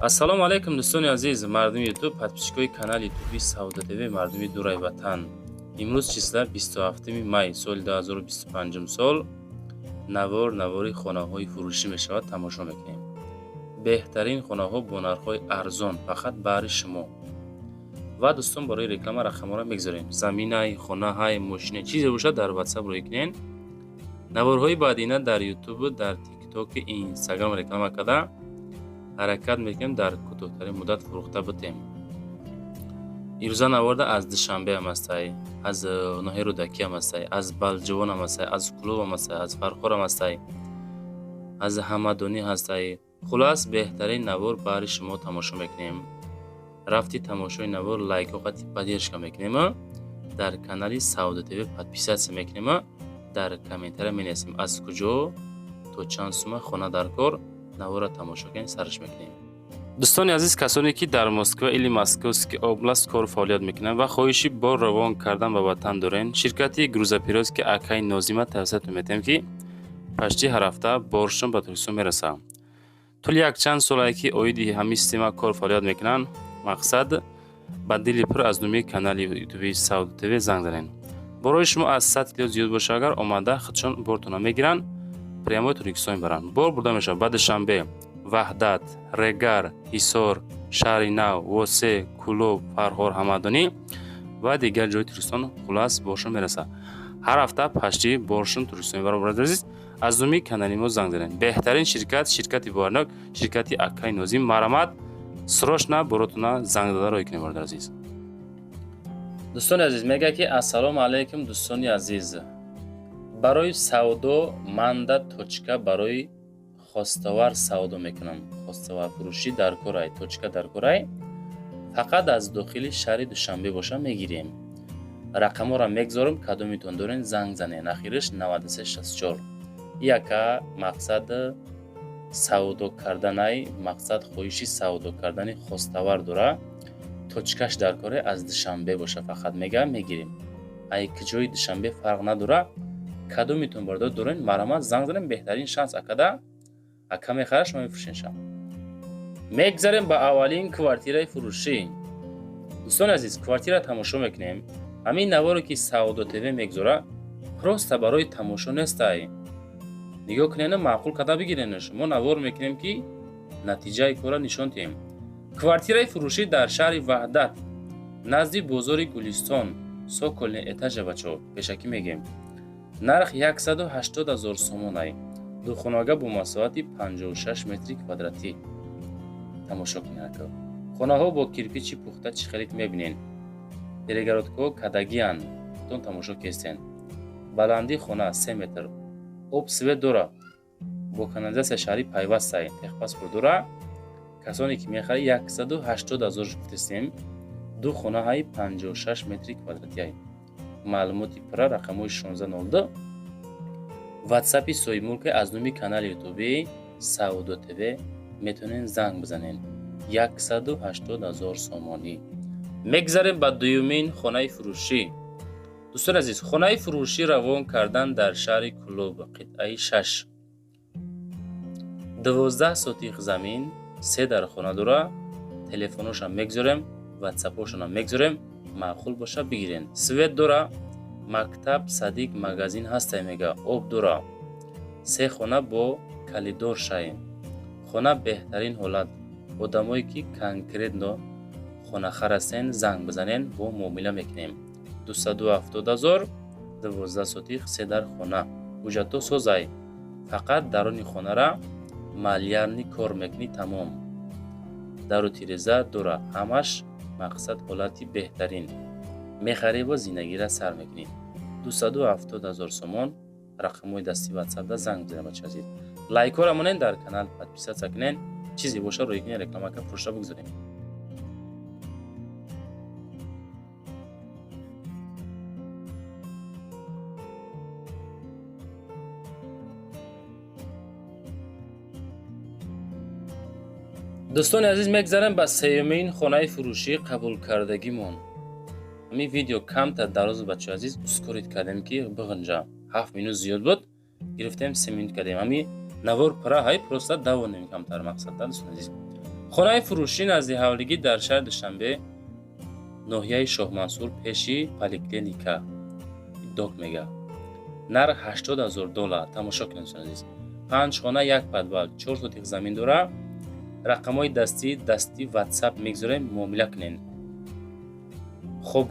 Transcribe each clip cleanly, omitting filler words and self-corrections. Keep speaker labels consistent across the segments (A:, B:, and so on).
A: ассалому алайкум дӯстони азиз, мардуми ютуб, подписчикои канали ютуби Сауда ТВ, мардуми Дурай Ватан. Имрӯз числа 27 май соли 2025 сол навори хонаҳои фурӯшӣ мешавад, тамошо мекунем. Беҳтарин хонаҳо бо нархҳои арзон фақат баҳри шумо. Ва дӯстон, барои реклама рақамҳоро мегзорем. Заминаи хонаҳай, мошине чизе бошад дар WhatsApp рӯй кунен. Наворҳои баъдина дар ютуб, дар TikTok, Instagram реклама карда ҳаракат мекунем дар кӯтоҳтарин муддат фурӯхта битем. ирӯза наварда аз Душанбе ҳам ҳастай, аз ноҳияи Рӯдакӣ ҳам ҳастай, аз Балҷавон ҳам ҳастай, аз Кӯлоб ҳам ҳастай, аз Фархор ҳам ҳастай, аз Ҳамадонӣ ҳастай. Хулас беҳтарин навор баҳри шумо тамошо мекунем. Рафти тамошои навор лайкҳо қати поддержка мекунем. Дар канали Сауда ТВ подписатсия мекунем. Дар комментария менависем аз куҷо то чанд сума хона дар кор навора тамошо кунем, сарш мекунем. дӯстони азиз, касоне ки дар Москва или Московский област кор фаъолият мекунанд ва хоҳиши бор равон кардан ба ватан дорен, ширкати грузоперевозки Акаи Нозима тавсият метем ки пашти ҳар ҳафта боршон ба Туркистон мераса. тӯли якчанд солае ки оиди ҳамин система кор фаъолият мекунанд. Мақсад ба дили пур аз номи канали ютуби Сауда ТВ занг занед. борои шумо аз 100 кило зиёд боша, агар омада худшон бортона мегиранд, прямои Туркистон баранд. Бор бурда мешавад ба Душанбе, Ваҳдат, Регар, Ҳисор, Шаҳри Нав, Восе, Кӯлоб, Фархор, Ҳамадонӣ ва дигар ҷои Туркистон. Хулас боршон мераса. ҳар ҳафта пашти боршон Туркистон баробар азиз, аз номи канали мо занг занед. Беҳтарин ширкат, ширкати боварнок, ширкати Акаи Нозим. Марамат срочно боротона занг дада рой кунед бародар азиз. дӯстони азиз, мега ки ассалому алайкум дӯстони азиз. барои савдо манда точка барои хостовар савдо мекунам. Хостовар фурӯшӣ дар корай, точка дар корай. Фақат аз дохили шаҳри Душанбе боша мегирем. рақамҳоро мегзорам, кадомитон дорен занг занед. ахириш 9364. яка мақсад савдо карданай, мақсад хоҳиши савдо кардани хостовар дора. точкаш дар корай аз Душанбе боша, фақат мега мегирем. ай ки ҷои Душанбе фарқ надора, кадомитон бардор дорен, марамат занг занем. беҳтарин шанс акада ака мехара, шумо мефурӯшен. мегзарем ба аввалин квартираи фурӯшӣ. дӯстони азиз, квартира тамошо мекунем. ҳамин наворе ки Сауда ТВ мегзора просто барои тамошо нестай. нигоҳ кунен, маъқул карда бигирен. шумо навор мекунем ки натиҷаи кора нишон диҳем. квартираи фурӯшӣ дар шаҳри Ваҳдат, назди бозори Гулистон, соколни этажа бачо, пешакӣ мегем. нарх 180 000 сомон ай. духонага бо масоҳати 56 метри квадратӣ. тамошо кунед. хонаҳо бо кирпичи пухта чӣ хелит мебинен. перегородкаҳо кадагиян. тон тамошо кестен. баланди хона 3 метр. об свет дора. бо канализатсия шаҳрӣ пайваст ай. техпаспорт дора. касоне ки мехари 180 000 фурӯштем. ду хонаҳои 56 метри квадратӣ ай. маълумоти пурра рақамҳои 1602. ватсапи соҳибмулке аз номи канали ютуби Сауда ТВ метонен занг бизанен. 180 000 сомонӣ. мегзарем ба дуюмин хонаи фурӯшӣ. дӯстони азиз, хонаи фурӯшӣ равон кардан дар шаҳри Кӯлоб, қитъаи 6. 12 сотих замин, 3 дар хона дора. телефоношам мегзорем, ватсапошонам мегзорем. маъқул боша бигирен. свет дора. мактаб, садик, магазин ҳастай мега. об дора. 3 хона бо калидор шай. хона беҳтарин ҳолат. одамое ки конкретно хонахар ҳастен, занг бизанен, бо муомила мекунем. 270 000, 12 сотих, 3 дар хона. ҳуҷҷатҳо созай. фақат дарони хонара малярни кор мекунӣ, тамом. дару тиреза дора. ҳамаш мақсад ҳолати беҳтарин. мехареб зиндагиро сар мекунӣ. 270 000 сомон. рақамҳои дасти ватсапда занг бизанед бача азиз. лайкҳоро монен, дар канал подписатсия кунен. чизе боша рӯй кунен, рекламака фурӯшта бигзорем. дӯстони азиз, мегзарем ба сеюмин хонаи фурӯшӣ қабулкардагимон. ҳамин видео камтар дароз бачаи азиз ускорид кардем ки биғинҷа. 7 минут зиёд буд, гирифтем 3 минут кардем. ҳамин навор пара ҳай просто давонем камтар мақсадда. дӯстони азиз, хонаи фурӯшӣ назди ҳавлигӣ дар шаҳри Душанбе, ноҳияи Шоҳмансур, пеши поликлиника док мега. Нарх $80,000. Тамошо кунед дӯстони азиз. 5 хона, 1 подвал, 4 сотих замин дора. Рақамҳои дастӣ WhatsApp мегзорем, муомила кунед. хуб,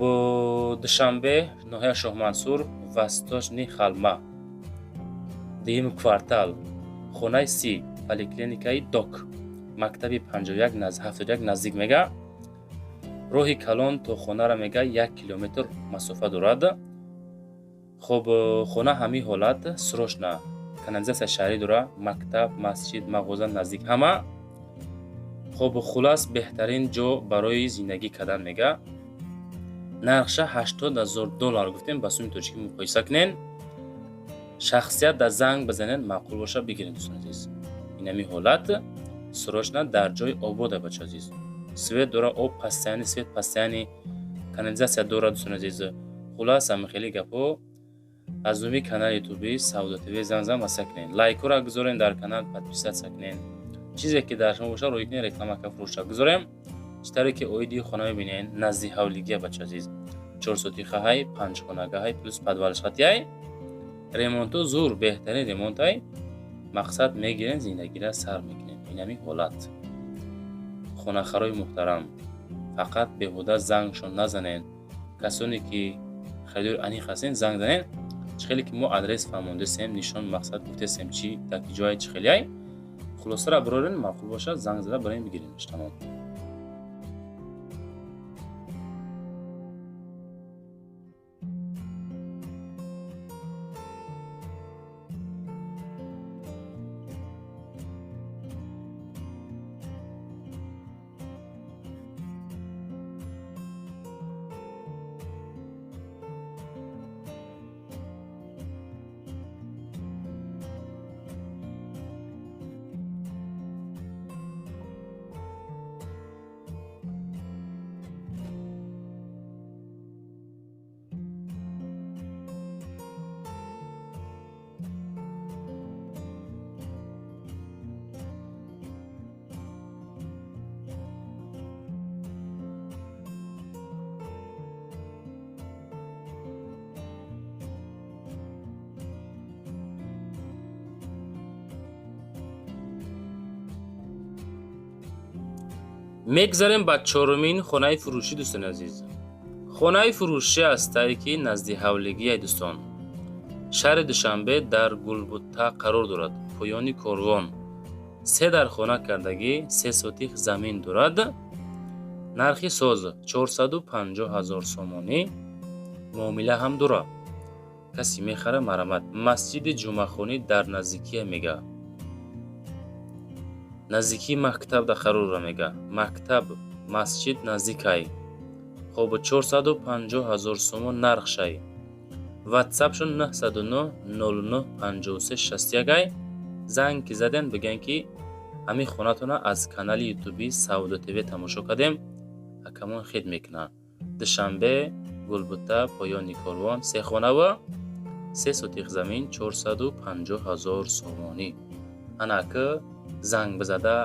A: Душанбе, ноҳияи Шоҳмансур, Восточный Халма, 2 квартал, хонаи 30, поликлиникаи док, мактаби 71 наздик мега. роҳи калон то хонара мега 1 километр масофа дорад. хуб, хона ҳамин ҳолат срочна, канализатсия шаҳрӣ дора, мактаб, масҷид, мағоза наздик ҳама. хуб, хулас беҳтарин ҷо барои зиндагӣ кардан мега. нархша $80,000 гуфтем, ба сумми тоҷикӣ муқоиса кунен. шахсият да занг бизанен, маъқул боша бигирен дӯстони азиз. ин ҳамин ҳолат срочна дар ҷои обода бача азиз. свет дора, об постоянӣ, свет постоянӣ, канализатсия дора дӯстони азиз. хулас ҳамин хеле гапҳо аз номи канали ютуби Савдо ТВ занг васа кунен. лайкора гузорен, дар канал подписатсия кунен. чизе ки дар шумо боша роҳӣ кунен, рекламака фурӯша гузорем. читаре ки оиди хона мебинен, назди ҳавлигия бача азиз. 4 сотихаҳай, 5 хонагаҳай плюс подвалшатияй. ремонту зур, беҳтарин ремонтай. мақсад мегирен, зиндагиро сар мекунен. ин ҳамин ҳолат. хонахарои муҳтарам, фақат беҳуда зангшон назанен. касоне ки харидори аниқ ҳастен, занг занен. чихеле ки мо адрес фармондасем, нишон мақсад гуфтесем чи таки ҷои чихелияй. хулосара барорен, маъқул бошад занг зада бароем бигирем. тамом. мегзарем ба чорумин хонаи фурӯшӣ дӯстони азиз. хонаи фурӯшӣ ҳастае ки назди ҳавлигияй дӯстон. шаҳри Душанбе дар Гулбутта қарор дорад. поёни корвон. 3 дар хона кардагӣ, 3 сотих замин дорад. нархи соз $450,000 сомонӣ. муомила ҳам дора. касе мехара марамат. масҷиди ҷумъахонӣ дар наздикия мега. наздикии мактаб да қарор дора мега. мактаб, масҷид наздикай. хоб $450,000 сомон нархшай. ватсапшон 909 09 53 61. занг ки заден бигӯен ки ҳамин хонатона аз канали ютуби Савдо ТВ тамошо кардем. акамон хид мекунад. Душанбе, Гулбутта, поёни корвон, 3 хона ва 3 сотих замин, $450,000 сомонӣ. анака занг бизада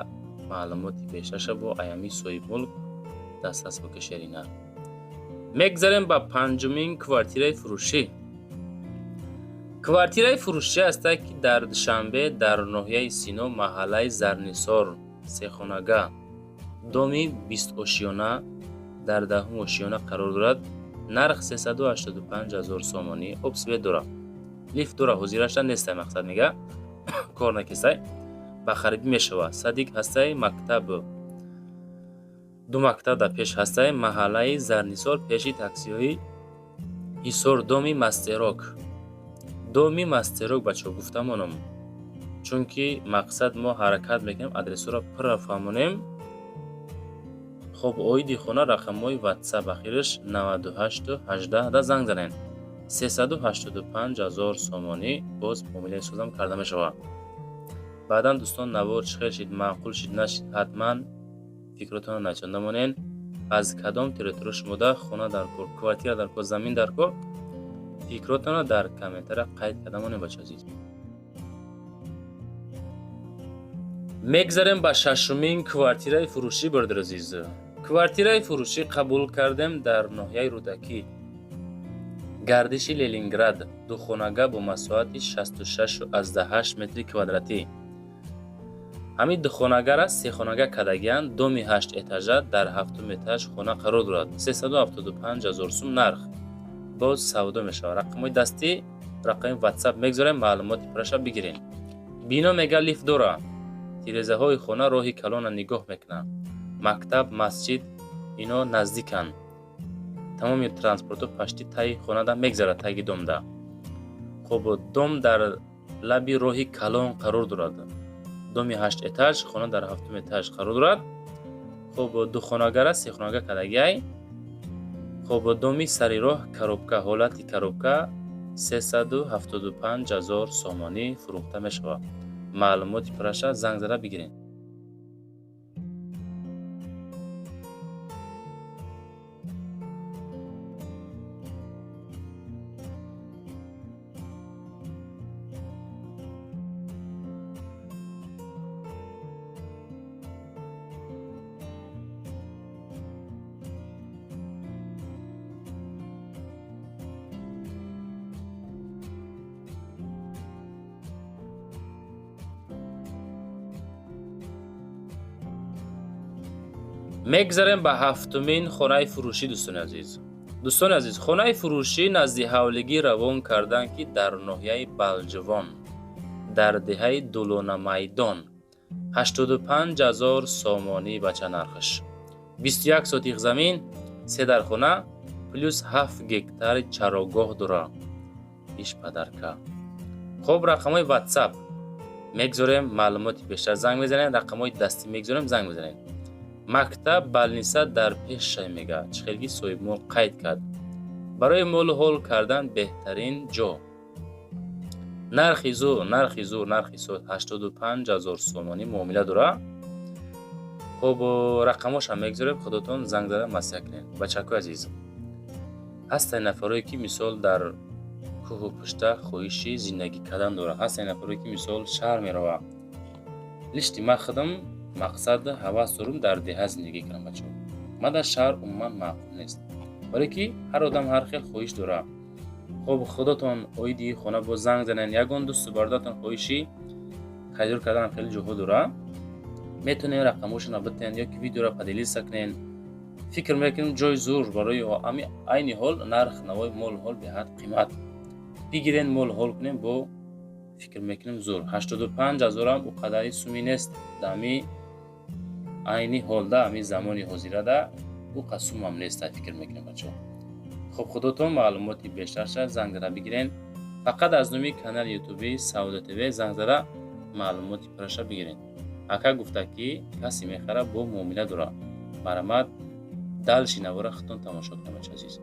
A: маълумоти бештарша бо аями соҳибмулк дастас бикашерина. мегзарем ба панҷумин квартираи фурӯшӣ. квартираи фурӯшӣ ҳастае ки дар Душанбе, дар ноҳияи Сино, маҳаллаи Зарнисор, 3 хонага, доми 20 ошиёна дар 10 ошиёна қарор дорад. нарх $385,000 сомонӣ. обсвет дора. лифт дора. ҳозирашта нестай, мақсад мега кор накисай. ба харибӣ мешавад. садик ҳастаи мактаб, 2 мактаб дар пеш ҳастаи маҳаллаи Зарнисор, пеши таксиҳои ҳисор, доми мастерок. доми мастерок бачаҳо гуфтамонам, чунки мақсад мо ҳаракат мекунем, адресҳоро пурра фаҳмонем. хоб, оиди хона, рақамҳои WhatsApp ахираш 9818 да занг занен. $385,000 сомонӣ. боз муомилаи созам карда мешавад. баъдан дӯстон, навор чихел шид, маъқул шид, нашид, ҳатман фикротонро начанда монен. аз кадом территория шумода хона дар кор, квартира дар кор, замин дар кор, фикротонро дар комментария қайд карда монен бача азиз. мегзарем ба шашумин квартираи фурӯшӣ бирдир азиз. Квартираи фурӯшӣ қабул кардем дар ноҳияи Рудакӣ, гардиши Ленинград, духонага бо масоҳати 66,8 метри квадратӣ. ҳамин духонагара се хонага кардагиянд, доми 8 этажа дар 7 этаж хона қарор дорад. 375,000 сум нарх. боз савдо мешавад. Рақамҳои дастӣ, рақами WhatsApp мегзорем, маълумоти параша бигирен. бино мега лифт дора. тирезаҳои хона роҳи калона нигоҳ мекунанд. мактаб, масҷид ино наздиканд. тамоми транспорту пашти таи хонада мегзарад, таги домда. хоб дом дар лаби роҳи калон қарор дорад. доми 8 этаж, хона дар 7 этаж қарор дорад. хоб духонагара се хонага кардагиай. хоб доми сари роҳ коробка, ҳолати коробка 375,000 сомонӣ фурӯхта мешавад. маълумоти параша занг зада бигирен. мегзарем ба ҳафтумин хонаи фурӯшӣ. дӯстони азиз, хонаи фурӯшӣ назди ҳавлигӣ равон карданд, ки дар ноҳияи Балҷивон, дар деҳаи Дулона майдон, 85,000 сомонӣ бача нархаш. 21 сотих замин, 3 дар хона плюс 7 гектари чарогоҳ дора. иш падарка. хоб рақамҳои WhatsApp мегзорем, маълумоти бештар занг мезанем, рақамҳои дастӣ мегзорем, занг мезанем. мактаб балниса дар пешша мега чихелги соҳибмол қайд кард. барои молу ҳол кардан беҳтарин ҷо. нархи зур 85,000 сомонӣ муомила дора. хоб рақамоша мегзорем, худотон занг зада масъя кунед. бачакои азиз, ҳастанд нафарое ки мисол дар кӯҳу пушта хоҳиши зиндагӣ кардан дора. ҳастанд нафарое ки мисол шаҳр мерава. лишти мақсадам мақсад ҳавас дорум дар деҳа зиндагӣ кунам бачаҳо. ма дар шаҳр умуман маъқул нест, вале ки ҳар одам ҳар хел хоҳиш дора. хоб худотон оиди хона бо занг занен, ягон дӯсту бародаратон хоҳиши хайдор кардан хеле ҷоҳо дора. метонем рақамошона битен ё ки видеора падилиса кунен. фикр мекунем ҷои зур барои айни ҳол нарх навои мол ҳол беҳад қимат. бигирен мол ҳол кунем, бо фикр мекунем зур. 85,000 ам у қадари суми нест. дами айни ҳолда, ами замони ҳозирада у қасумам нест, фикр мекунем бачаҳо. хоб худотон маълумоти бештарша занг зада бигирен. фақат аз номи канали ютуби Сауда ТВ занг зада маълумоти параша бигирен. ака гуфта ки касе мехара бо муомила дора. марамад далши навора худтон тамошо кунед бачаҳо азиз.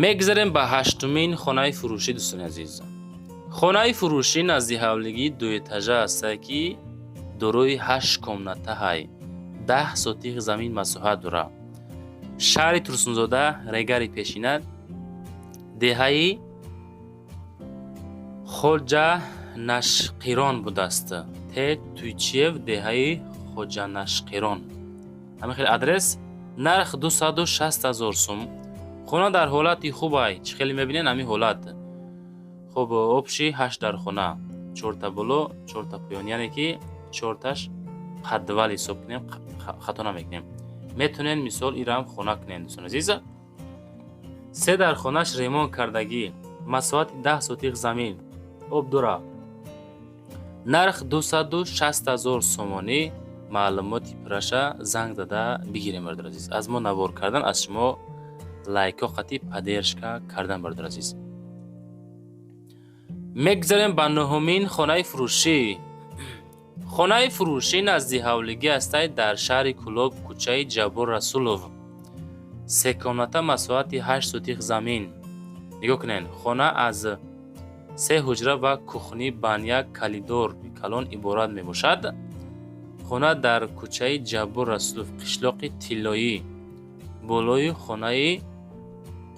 A: мегзарем ба ҳаштумин хонаи фурӯшӣ. дӯстони азиз, хонаи фурӯшӣ назди ҳавлигии 2 этажа аст, ки дорои 8 комнатаҳай. 10 сотих замин масоҳат дорад. шаҳри Турсунзода регари пешина деҳаи хоҷа нашқирон будааст. те Туйчиев деҳаи хоҷа нашқирон. ҳамин хел адрес. нарх 260 000 сум. хона дар ҳолати хубай. чӣ хеле мебинен ҳамин ҳолат. хуб обши 8 дар хона, 4 та боло, 4 та поён, яъне ки 4таш падвал ҳисоб кунем, хато намекунем. метонен мисол ирам хона кунен дӯстон азиз. 3 дар хонаш ремонт кардагӣ, масоҳати 10 сотих замин, об дора. нарх 260 000 сомонӣ. маълумоти пираша занг дада бигирем бардор азиз. аз мо навор кардан, аз шумо лайко хати паддержка кардан бардор азиз. мегзарем ба нӯҳумин хонаи фурӯшӣ. хонаи фурӯшӣ назди ҳавлигӣ ҳастай дар шаҳри Кӯлоб, кӯчаи Ҷаббор Расулов. секоната, масоҳати 8 сотих замин. нигоҳ кунед, хона аз 3 ҳуҷра ва кухни баня калидор калон иборат мебошад. хона дар кӯчаи Ҷаббор Расулов, қишлоқи Тиллоӣ, болои хонаи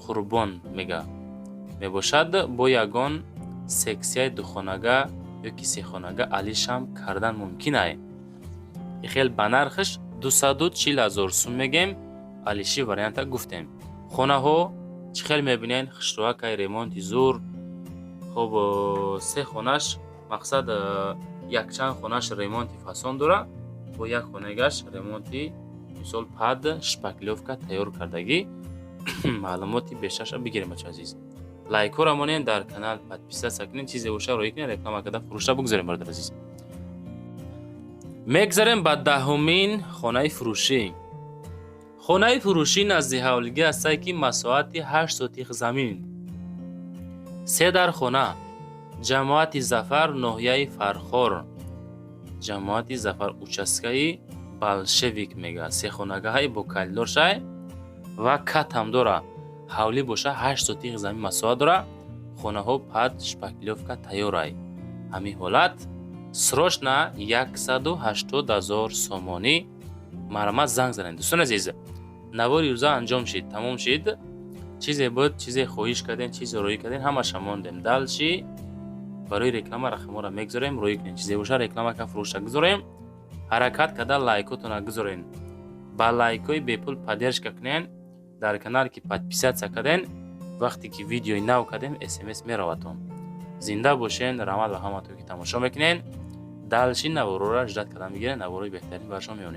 A: Қурбон мебошад. бо ягон сексияи духонага ёки сехонага алишам кардан мумкин ай. ихел ба нархаш 240 000 сум мегем. алиши варианта гуфтем. хонаҳо чӣ хел мебинен? хишроакай ремонти зур. хуб се хонаш мақсад якчанд хонаш ремонти фасон дора, бо як хонагаш ремонти мисол пад шпаклёвка тайёр кардагӣ. маълумоти бештарша бигирем бача азиз. лайкора монен, дар канал подписатсия кунед, чизе боша роӣ кунед, реклама карда фурӯшта бугзорем бардор азиз. мегзарем ба 10-умин хонаи фурӯшӣ. хонаи фурӯшӣ назди ҳавлигӣ ҳастае ки масоҳати 8 сотих замин. 3 дар хона, ҷамоати Зафар, ноҳияи Фархор. ҷамоати Зафар, участкаи Балшевик мега. сехонагаҳаи бо калидор шай ва кат ҳам дора. ҳавлӣ боша 8 сотих замин масоҳат дора. хонаҳо пад шпаклёвка тайёрай. ҳамин ҳолат срочна 180 000 сомонӣ. марҳамат занг занед. дӯстон азиз, навори рӯза анҷом шид, тамом шид. чизе буд, чизе хоҳиш кардем, чизе роӣ кардем, ҳамаша мондем. далши барои реклама рақамора мегзорем, роӣ кунем. чизе боша реклама ка фурӯшта гузорем. ҳаракат карда лайкотона гузорен. ба лайкои бепул поддержка кунен. дар канал ки подписатсия карден, вақте ки видеои нав кардем смс мераватон. зинда бошен. раҳмат ба ҳаматон ки тамошо мекунен. далши наворора ждат кардан бигирен. наворои беҳтарин баршон меонем.